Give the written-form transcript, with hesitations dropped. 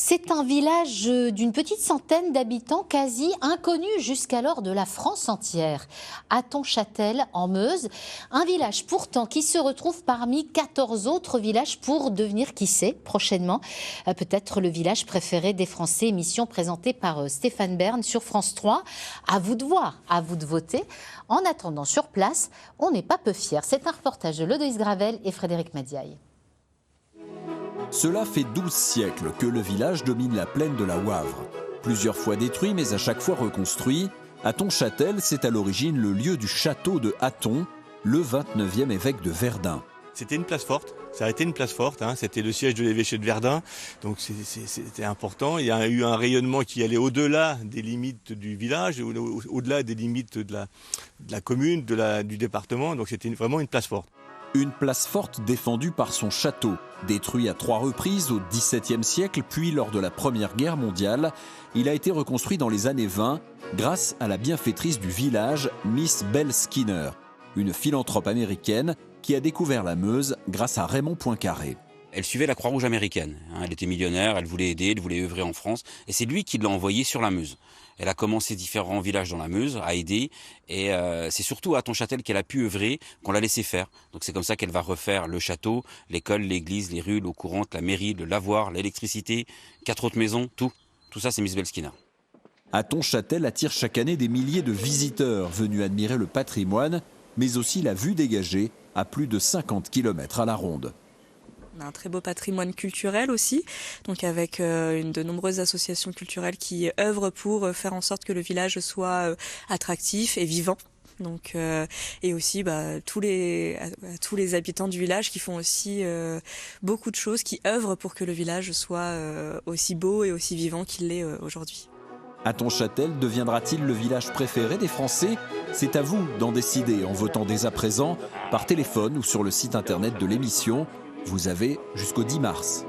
C'est un village d'une petite centaine d'habitants, quasi inconnu jusqu'alors de la France entière. Hattonchâtel, en Meuse, un village pourtant qui se retrouve parmi 14 autres villages pour devenir, qui sait, prochainement, peut-être le village préféré des Français, émission présentée par Stéphane Bern sur France 3. À vous de voir, à vous de voter. En attendant, sur place, on n'est pas peu fiers. C'est un reportage de Lodoïs Gravel et Frédéric Madiaye. Cela fait 12 siècles que le village domine la plaine de la Wavre. Plusieurs fois détruit, mais à chaque fois reconstruit, Hattonchâtel, c'est à l'origine le lieu du château de Hatton, le 29e évêque de Verdun. C'était une place forte, ça a été une place forte, c'était le siège de l'évêché de Verdun, donc c'était important. Il y a eu un rayonnement qui allait au-delà des limites du village, au-delà des limites de la commune, du département, donc c'était vraiment une place forte. Une place forte défendue par son château, détruit à 3 reprises au XVIIe siècle, puis lors de la Première Guerre mondiale. Il a été reconstruit dans les années 20 grâce à la bienfaitrice du village, Miss Belle Skinner, une philanthrope américaine qui a découvert la Meuse grâce à Raymond Poincaré. Elle suivait la Croix-Rouge américaine. Elle était millionnaire, elle voulait aider, elle voulait œuvrer en France. Et c'est lui qui l'a envoyée sur la Meuse. Elle a commencé différents villages dans la Meuse à aider. Et c'est surtout à Hattonchâtel qu'elle a pu œuvrer, qu'on l'a laissé faire. Donc c'est comme ça qu'elle va refaire le château, l'école, l'église, les rues, l'eau courante, la mairie, le lavoir, l'électricité, 4 autres maisons, tout. Tout ça, c'est Miss Belle Skinner. Hattonchâtel attire chaque année des milliers de visiteurs venus admirer le patrimoine, mais aussi la vue dégagée à plus de 50 km à la ronde. On a un très beau patrimoine culturel aussi, donc avec de nombreuses associations culturelles qui œuvrent pour faire en sorte que le village soit attractif et vivant. Donc, et aussi tous les habitants du village qui font aussi beaucoup de choses, qui œuvrent pour que le village soit aussi beau et aussi vivant qu'il l'est aujourd'hui. Hattonchâtel deviendra-t-il le village préféré des Français? C'est à vous d'en décider en votant dès à présent, par téléphone ou sur le site internet de l'émission. Vous avez jusqu'au 10 mars.